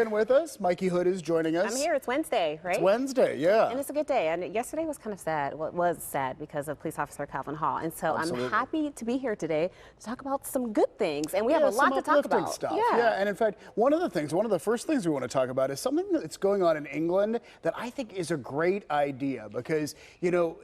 in with us. Mikey Hood is joining us. I'm here. It's Wednesday, right? It's Wednesday, yeah. And it's a good day. And yesterday was kind of sad. Well, it was sad because of police officer Calvin Hall. And so Absolutely. I'm happy to be here today to talk about some good things. And we have a lot to talk about. Stuff. Yeah, and in fact, one of the first things we want to talk about is something that's going on in England that I think is a great idea because, you know,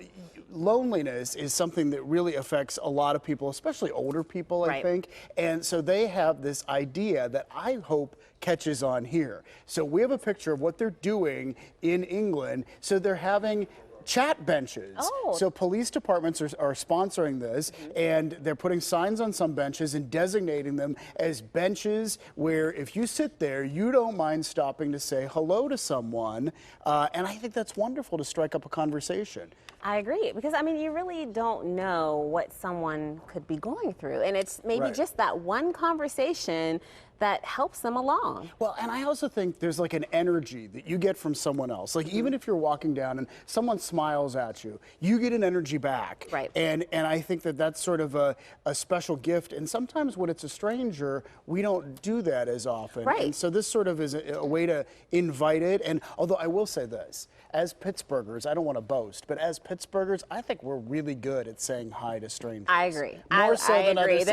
loneliness is something that really affects a lot of people, especially older people, I think. And so they have this idea that I hope catches on here. So we have a picture of what they're doing in England. So they're having chat benches. Oh. So police departments are sponsoring this, and they're putting signs on some benches and designating them as benches where if you sit there, you don't mind stopping to say hello to someone. And I think that's wonderful to strike up a conversation. I agree, because I mean, you really don't know what someone could be going through, and it's maybe just that one conversation that helps them along. Well, and I also think there's like an energy that you get from someone else. Like even if you're walking down and someone smiles at you, you get an energy back. Right. And I think that that's sort of a special gift. And sometimes when it's a stranger, we don't do that as often. Right. And so this sort of is a way to invite it. And although I will say this, as Pittsburghers, I don't want to boast, but as Pittsburghers, I think we're really good at saying hi to strangers. I agree. More so than other cities.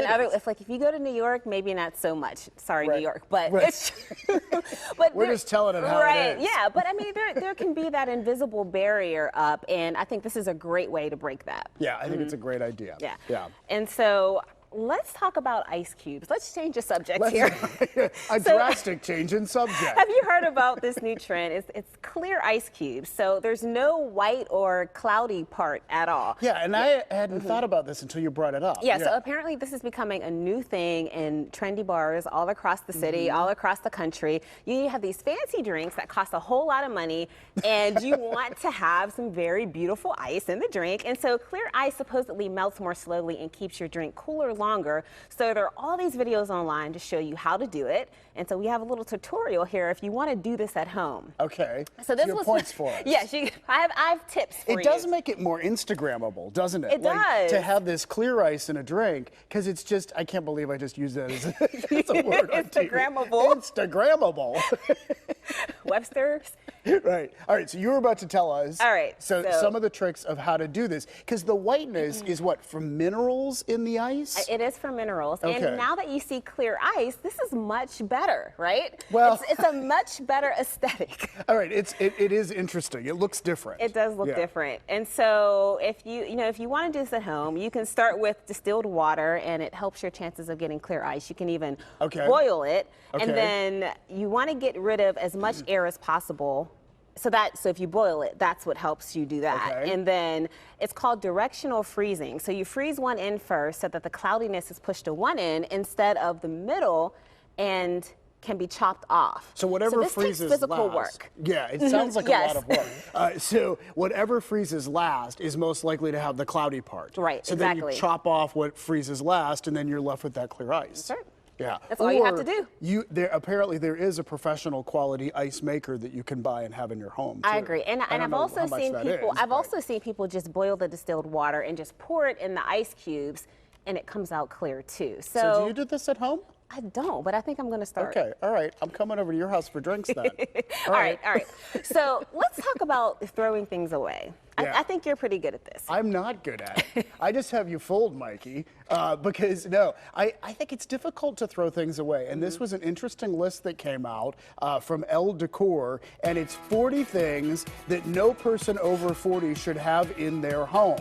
If you go to New York, maybe not so much. Sorry, New York, but it's true. But we're just telling it how it is. Yeah, but I mean, there can be that invisible barrier up, and I think this is a great way to break that. Yeah, I think it's a great idea. Yeah. And so let's talk about ice cubes. Let's change the subject here. A drastic change in subject. Have you heard about this new trend? It's clear ice cubes. So there's no white or cloudy part at all. Yeah, and I hadn't thought about this until you brought it up. Yeah, so apparently this is becoming a new thing in trendy bars all across the city, all across the country. You have these fancy drinks that cost a whole lot of money, and you want to have some very beautiful ice in the drink. And so clear ice supposedly melts more slowly and keeps your drink cooler longer. So there are all these videos online to show you how to do it. And so we have a little tutorial here if you want to do this at home. Okay. So this was points for us. Yes, I have tips for you. It does make it more Instagrammable, doesn't it? It does. To have this clear ice in a drink, because it's just, I can't believe I just used that as a word. Instagrammable. Instagrammable. Webster's. Right. All right. So you were about to tell us. All right. So some of the tricks of how to do this, because the whiteness is what, from minerals in the ice? It is from minerals. Okay. And now that you see clear ice, this is much better, right? Well, it's a much better aesthetic. All right. It is interesting. It looks different. It does look different. And so if you want to do this at home, you can start with distilled water, and it helps your chances of getting clear ice. You can even boil it, and then you want to get rid of as much air as possible. So if you boil it, that's what helps you do that. Okay. And then it's called directional freezing. So you freeze one end first so that the cloudiness is pushed to one end instead of the middle, and can be chopped off. So whatever this freezes takes physical last. work. Yeah, it sounds like a lot of work. So whatever freezes last is most likely to have the cloudy part. Right, so then you chop off what freezes last, and then you're left with that clear ice. That's right. Yeah. That's all you have to do. Apparently there is a professional quality ice maker that you can buy and have in your home, too. I agree. And I've also seen people just boil the distilled water and just pour it in the ice cubes, and it comes out clear too. So do you do this at home? I don't, but I think I'm going to start. Okay, all right. I'm coming over to your house for drinks then. All right. So let's talk about throwing things away. Yeah. I think you're pretty good at this. I'm not good at it. I just have you fooled, Mikey, because I think it's difficult to throw things away. And this was an interesting list that came out from Elle Decor, and it's 40 things that no person over 40 should have in their home.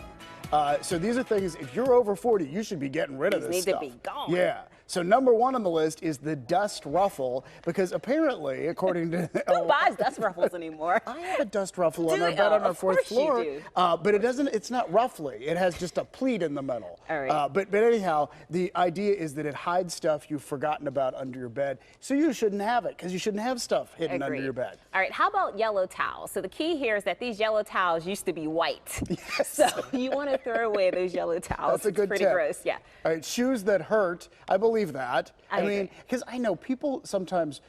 So these are things, if you're over 40, you should be getting rid of this stuff. These need to be gone. Yeah. So number one on the list is the dust ruffle, because apparently, according to who buys dust ruffles anymore? I have a dust ruffle on our bed on our fourth floor, but it's not ruffly. It has just a pleat in the middle. All right. But anyhow, the idea is that it hides stuff you've forgotten about under your bed, so you shouldn't have it, because you shouldn't have stuff hidden under your bed. All right. How about yellow towels? So the key here is that these yellow towels used to be white. Yes. So you want to throw away those yellow towels. That's a good tip. Pretty gross. Yeah. All right. Shoes that hurt. I believe believe that. I mean, agree. because I know people sometimes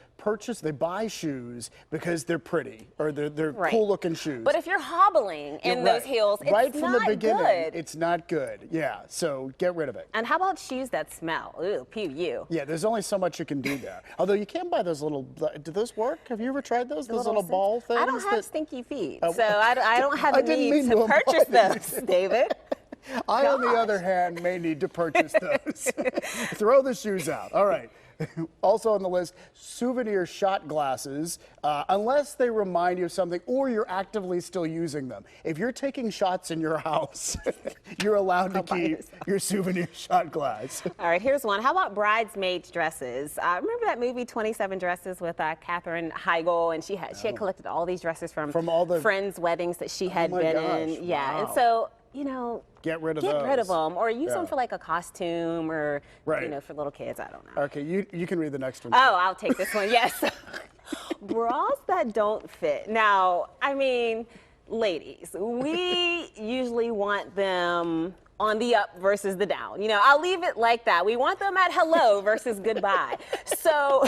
they buy shoes because they're pretty or they're Right. cool looking shoes. But if you're hobbling in You're those right. heels, it's right from not the beginning, good. it's not good. Yeah, so get rid of it. And how about shoes that smell? Ooh, pew. Yeah, there's only so much you can do there. Although you can buy those little, do those work? Have you ever tried those? Those little ball things? I don't have that- stinky feet, so I don't have I the didn't need mean to to purchase imply those, David. I, on the Gosh. other hand, may need to purchase those. Throw the shoes out. All right. Also on the list, souvenir shot glasses, unless they remind you of something or you're actively still using them. If you're taking shots in your house, you're allowed to keep your souvenir shot glass. All right, here's one. How about bridesmaids dresses? Remember that movie 27 Dresses with Katherine Heigl, and she had collected all these dresses from all the friends' weddings that she had my been gosh, in. Yeah, wow. and so you know, Get rid of get rid of those. them, or use them Yeah. for like a costume, or Right. you know, for little kids. I don't know. Okay, you can read the next one. Oh, I'll take this one. Yes. Bras that don't fit. Now, I mean, ladies, we usually want them on the up versus the down. You know, I'll leave it like that. We want them at hello versus goodbye. So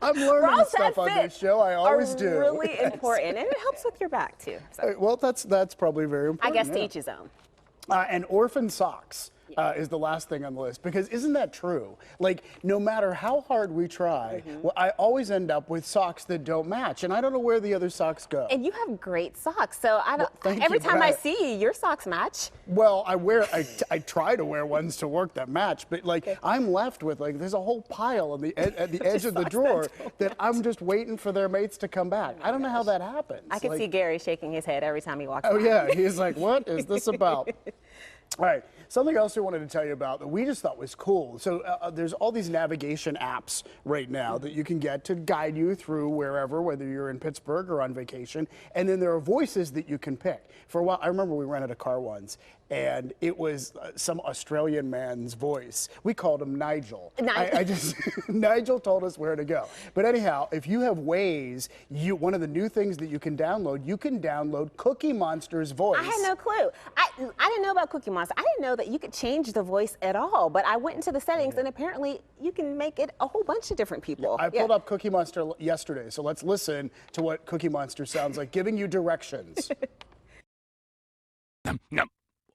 I'm learning bras stuff that on fit this show. I always are do. really important, and it helps with your back too. So Well, that's probably very I important. guess to yeah. each his own. And orphan socks is the last thing on the list, because isn't that true? Like, no matter how hard we try, well, I always end up with socks that don't match, and I don't know where the other socks go. And you have great socks, so I don't. thank Every you, time I Brad. see you, your socks match. Well, I try to wear ones to work that match, but like I'm left with like there's a whole pile on the at the edge of the Socks that drawer don't that I'm just waiting for their mates to come back. I don't know how that happens. I can Like, see Gary shaking his head every time he walks oh by. yeah, he's like, what is this about? All right, something else we wanted to tell you about that we just thought was cool. So there's all these navigation apps right now that you can get to guide you through wherever, whether you're in Pittsburgh or on vacation. And then there are voices that you can pick. For a while, I remember we rented a car once, and it was some Australian man's voice. We called him Nigel. Nigel. I just Nigel told us where to go. But anyhow, if you have Waze, one of the new things that you can download Cookie Monster's voice. I had no clue. I didn't know about Cookie Monster. I didn't know that you could change the voice at all. But I went into the settings, and apparently you can make it a whole bunch of different people. I pulled up Cookie Monster yesterday, so let's listen to what Cookie Monster sounds like, giving you directions.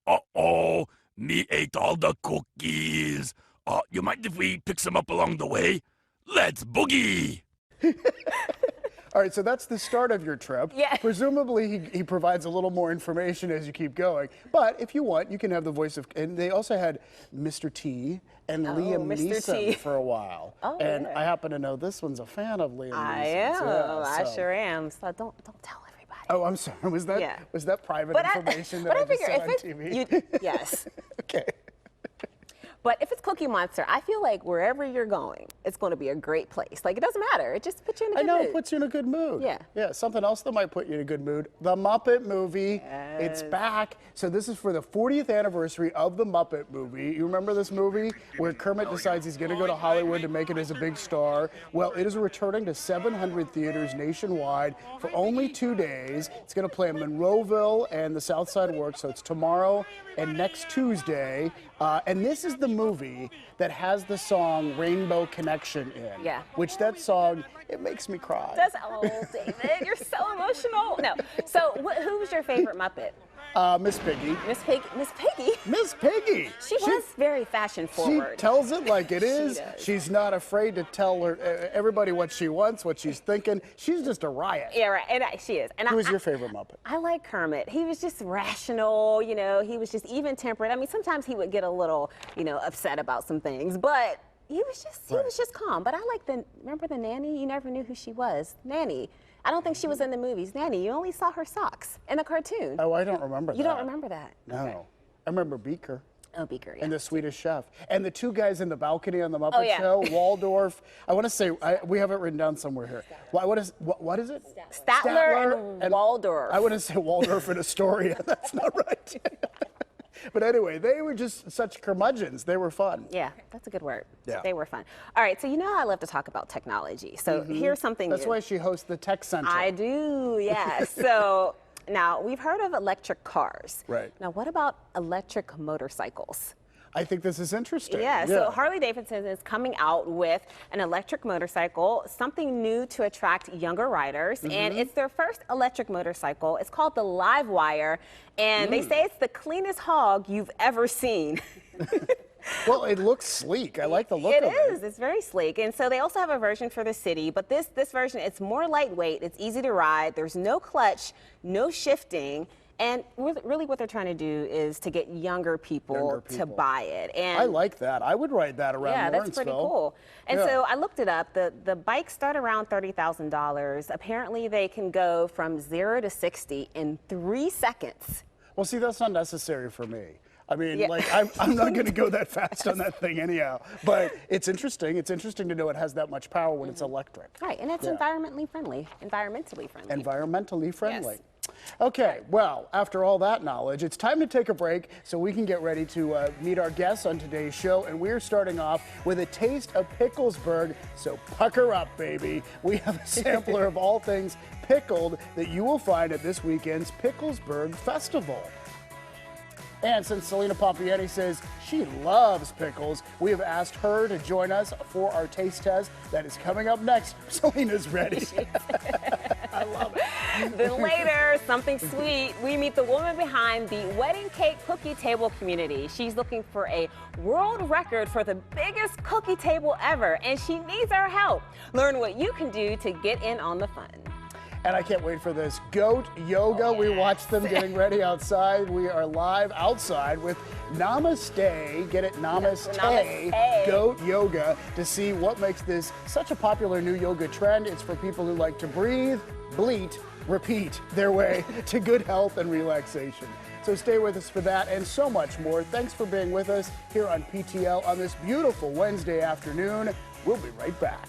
Uh-oh, me ate all the cookies. You mind if we pick some up along the way? Let's boogie. All right, so that's the start of your trip. Yeah. Presumably, he provides a little more information as you keep going. But if you want, you can have the voice of, and they also had Mr. T and Liam Mr. Neeson T. for a while. Oh, and yeah. I happen to know this one's a fan of Liam Neeson. I am. Yeah, I so- sure am. So don't tell everybody. Oh, I'm sorry. Was that private information that I just said on TV? Yes. Okay. But if it's Cookie Monster, I feel like wherever you're going, it's going to be a great place. Like, it doesn't matter. It just puts you in a I good know, mood. it puts you in a good mood. Yeah. Yeah, something else that might put you in a good mood. The Muppet Movie. It's back. So this is for the 40th anniversary of the Muppet Movie. You remember this movie where Kermit decides he's going to go to Hollywood to make it as a big star? Well, it is returning to 700 theaters nationwide for only 2 days. It's going to play in Monroeville and the South Side Works, so it's tomorrow and next Tuesday. And this is the movie that has the song Rainbow Connection in. Yeah. Which that song, it makes me cry. David, you're so emotional. No. So, who was your favorite Muppet? Miss Piggy. Miss Piggy. Miss Piggy. Miss Piggy. She was very fashion She forward. tells it like it is. does. She's not afraid to tell everybody what she wants, what she's thinking. She's just a riot. Yeah, right. And she is. And Who was your favorite Muppet? I like Kermit. He was just rational, you know, he was just even tempered. I mean, sometimes he would get a little, you know, upset about some things, but he was just calm. But I like remember the nanny? You never knew who she was. Nanny. I don't think she was in the movies. Nanny, you only saw her socks in the cartoon. Oh, I don't remember that. You don't remember that? No. Okay. I remember Beaker. Oh, Beaker, yeah. And the Swedish Chef. And the two guys in the balcony on the Muppet Oh, yeah. Show, Waldorf. I want to say, we have it written down somewhere here. What is it? Statler and Waldorf. I want to say Waldorf in Astoria. That's not right. But anyway, they were just such curmudgeons. They were fun. Yeah, that's a good word. Yeah. They were fun. All right, so you know I love to talk about technology. So here's something That's new. why she hosts the Tech Center. I do, yes. So now we've heard of electric cars. Right. Now what about electric motorcycles? I think this is interesting. Yeah, so Harley Davidson is coming out with an electric motorcycle, something new to attract younger riders, and it's their first electric motorcycle. It's called the Livewire, and they say it's the cleanest hog you've ever seen. Well, it looks sleek. I like the look of it. It is. It's very sleek. And so they also have a version for the city, but this version, it's more lightweight. It's easy to ride. There's no clutch, no shifting. And really what they're trying to do is to get younger people to buy it. And I like that. I would ride that around Lawrenceville. Yeah, that's pretty cool. And so I looked it up. The bikes start around $30,000. Apparently they can go from 0 to 60 in 3 seconds. Well, see, that's not necessary for me. I mean, like, I'm not going to go that fast on that thing anyhow. But it's interesting. It's interesting to know it has that much power when it's electric. Right, and it's environmentally friendly. Environmentally friendly. Yes. Okay, well, after all that knowledge, it's time to take a break so we can get ready to meet our guests on today's show. And we're starting off with a taste of Picklesburg, so pucker up, baby. We have a sampler of all things pickled that you will find at this weekend's Picklesburg Festival. And since Selena Pompiani says she loves pickles, we have asked her to join us for our taste test that is coming up next. Selena's ready. I love it. Then later, something sweet, we meet the woman behind the wedding cake cookie table community. She's looking for a world record for the biggest cookie table ever, and she needs our help. Learn what you can do to get in on the fun. And I can't wait for this. Goat yoga. Oh, yes. We watched them getting ready outside. We are live outside with Namaste. Get it? Namaste. Goat yoga to see what makes this such a popular new yoga trend. It's for people who like to breathe, bleat, repeat their way to good health and relaxation. So stay with us for that and so much more. Thanks for being with us here on PTL on this beautiful Wednesday afternoon. We'll be right back.